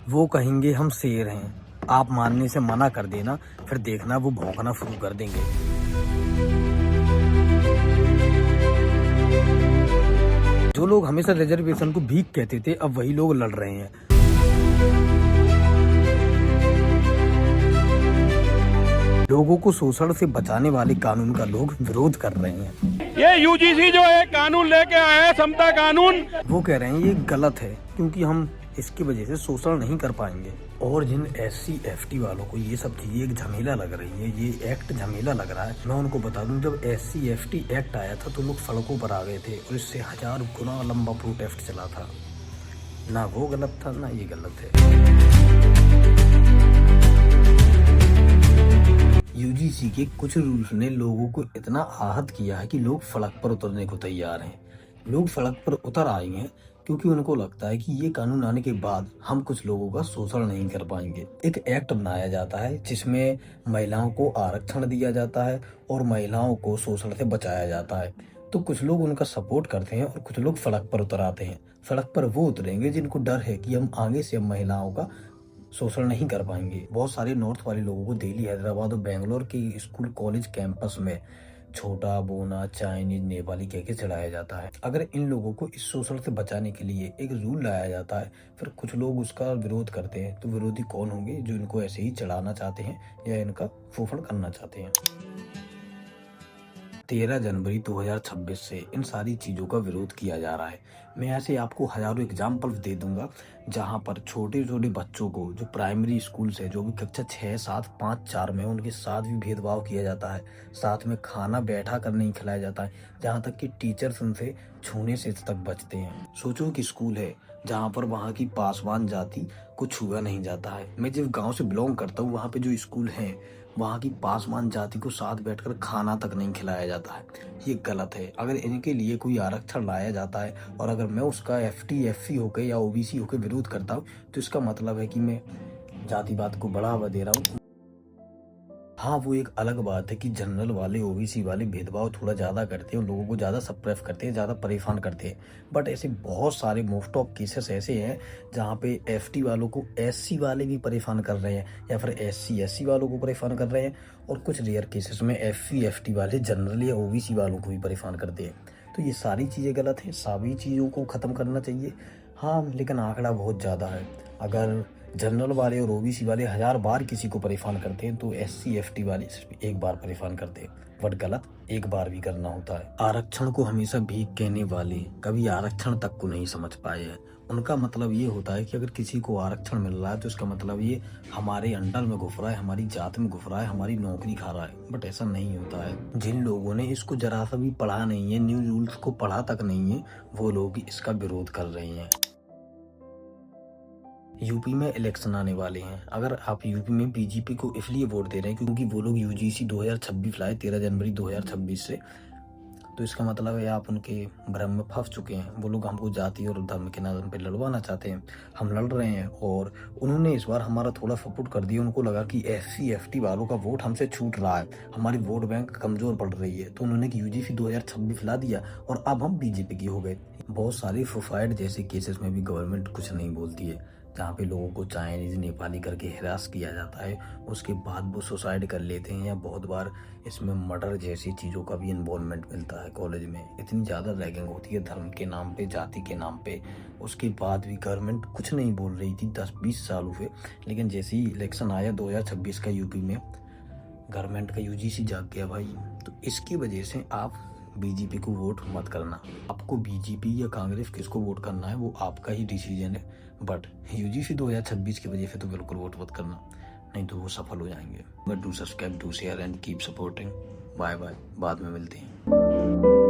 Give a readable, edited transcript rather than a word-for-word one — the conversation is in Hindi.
वो कहेंगे हम शेर हैं, आप मानने से मना कर देना, फिर देखना वो भौंकना शुरू कर देंगे। जो लोग हमेशा रिजर्वेशन को भीख कहते थे, अब वही लोग लड़ रहे हैं। लोगों को शोषण से बचाने वाले कानून का लोग विरोध कर रहे हैं। ये यूजीसी जो है कानून लेके आया है, समता कानून, वो कह रहे हैं ये गलत है क्योंकि हम इसकी वजह से शोषण नहीं कर पाएंगे। और जिन SC FT वालों को ये सब चीजें एक झमेला लग रही है, ये एक्ट झमेला लग रहा है, मैं उनको बता दूं जब SC FT एक्ट आया था तो लोग सड़कों पर आ गए थे और इससे 1000 गुना लंबा प्रोटेस्ट चला था। ना वो गलत था ना ये गलत है। UGC के कुछ रूल्स ने लोगों को इतना आहत किया है कि लोग सड़क पर उतरने को तैयार हैं। लोग सड़क पर उतर आए हैं क्योंकि उनको लगता है कि ये कानून आने के बाद हम कुछ लोगों का शोषण नहीं कर पाएंगे। एक एक्ट बनाया जाता है जिसमें महिलाओं को आरक्षण दिया जाता है और महिलाओं को शोषण से बचाया जाता है। तो कुछ लोग उनका सपोर्ट करते हैं और कुछ लोग सड़क पर उतर आते हैं। सड़क पर वो उतरेंगे जिनको डर है कि हम आगे से महिलाओं का शोषण नहीं कर पाएंगे। बहुत सारे नॉर्थ वाले लोगों को दिल्ली, हैदराबाद और बेंगलोर के स्कूल कॉलेज कैंपस में छोटा, बोना, चाइनीज, नेपाली कह के चढ़ाया जाता है। अगर इन लोगों को इस शोषण से बचाने के लिए एक रूल लाया जाता है, फिर कुछ लोग उसका विरोध करते हैं, तो विरोधी कौन होंगे? जो इनको ऐसे ही चढ़ाना चाहते हैं या इनका शोषण करना चाहते हैं। 13 जनवरी 2026 से इन सारी चीज़ों का विरोध किया जा रहा है। मैं ऐसे आपको हजारों एग्जाम्पल्स दे दूंगा जहां पर छोटे छोटे बच्चों को जो प्राइमरी स्कूल से, जो भी कक्षा 6, 7, 5, 4 में, उनके साथ भी भेदभाव किया जाता है। साथ में खाना बैठा कर नहीं खिलाया जाता है, जहां तक कि टीचर्स उनसे छूने से तक बचते हैं। सोचो कि स्कूल है जहाँ पर वहाँ की पासवान जाति को छुआ नहीं जाता है। मैं जिस गाँव से बिलोंग करता हूँ वहाँ पे जो स्कूल है वहाँ की पासवान जाति को साथ बैठकर खाना तक नहीं खिलाया जाता है। ये गलत है। अगर इनके लिए कोई आरक्षण लाया जाता है और अगर मैं उसका FT FC होकर या OBC होकर विरोध करता हूँ तो इसका मतलब है कि मैं जातिवाद को बढ़ावा दे रहा हूँ। हाँ, वो एक अलग बात है कि जनरल वाले, OBC वाले भेदभाव थोड़ा ज़्यादा करते हैं, लोगों को ज़्यादा सप्रेस करते हैं, ज़्यादा परेशान करते हैं। बट ऐसे बहुत सारे मोस्ट ऑफ केसेस ऐसे हैं जहाँ पे FT वालों को SC वाले भी परेशान कर रहे हैं या फिर SC SC वालों को परेशान कर रहे हैं, और कुछ रेयर केसेस में SC FT वाले जनरल या OBC वालों को भी परेशान करते हैं। तो ये सारी चीज़ें गलत हैं, सभी चीज़ों को ख़त्म करना चाहिए। हाँ, लेकिन आंकड़ा बहुत ज़्यादा है। अगर जनरल वाले और OBC वाले 1000 बार किसी को परेशान करते हैं तो SC FT वाले सिर्फ एक बार परेशान करते हैं। बट गलत एक बार भी करना होता है। आरक्षण को हमेशा भीख कहने वाले कभी आरक्षण तक को नहीं समझ पाए हैं। उनका मतलब ये होता है कि अगर किसी को आरक्षण मिल रहा है तो इसका मतलब ये हमारे अंडर में घुस रहा है, हमारी जात में घुस रहा है, हमारी नौकरी खा रहा है। बट ऐसा नहीं होता है। जिन लोगों ने इसको जरा सा भी पढ़ा नहीं है, न्यू रूल्स को पढ़ा तक नहीं है, वो लोग इसका विरोध कर रहे हैं। यूपी में इलेक्शन आने वाले हैं। अगर आप यूपी में BJP को इसलिए वोट दे रहे हैं क्योंकि वो लोग UGC 2026 लाए 13 जनवरी 2026 से, तो इसका मतलब है आप उनके भ्रम में फंस चुके हैं। वो लोग हमको जाति और धर्म के नाम पे लड़वाना चाहते हैं। हम लड़ रहे हैं और उन्होंने इस बार हमारा थोड़ा सपोर्ट कर दिया। उनको लगा कि SC FT वालों का वोट हमसे छूट रहा है, हमारी वोट बैंक कमज़ोर पड़ रही है, तो उन्होंने UGC 2026 ला दिया और अब हम BJP की हो गए। बहुत सारे सुसाइड जैसे केसेस में भी गवर्नमेंट कुछ नहीं बोलती है, जहाँ पे लोगों को चाइनीज, नेपाली करके हिरास किया जाता है, उसके बाद वो सुसाइड कर लेते हैं। या बहुत बार इसमें मर्डर जैसी चीज़ों का भी इन्वॉल्वमेंट मिलता है। कॉलेज में इतनी ज़्यादा रैगिंग होती है धर्म के नाम पे, जाति के नाम पे, उसके बाद भी गवर्नमेंट कुछ नहीं बोल रही थी 10-20 सालों से। लेकिन जैसे ही इलेक्शन आया 2026 का यूपी में, गवर्नमेंट का UGC जाग गया भाई। तो इसकी वजह से आप BJP को वोट मत करना। आपको BJP या कांग्रेस किसको वोट करना है वो आपका ही डिसीजन है, बट UGC 2026 की वजह से तो बिल्कुल वोट मत करना, नहीं तो वो सफल हो जाएंगे। But do subscribe, do share and keep supporting. Bye bye, बाद में मिलते हैं।